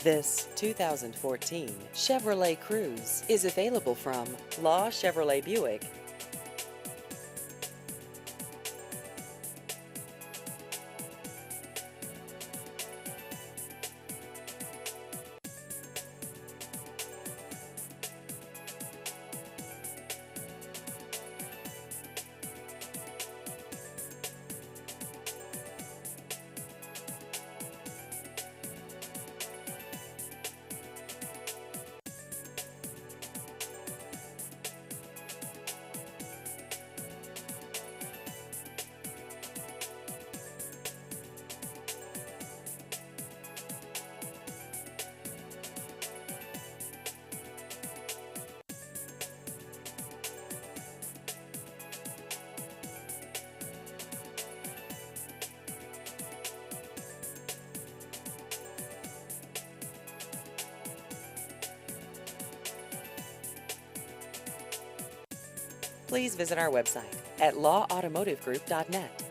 This 2014 Chevrolet Cruze is available from Law Chevrolet Buick. Please visit our website at lawautomotivegroup.net.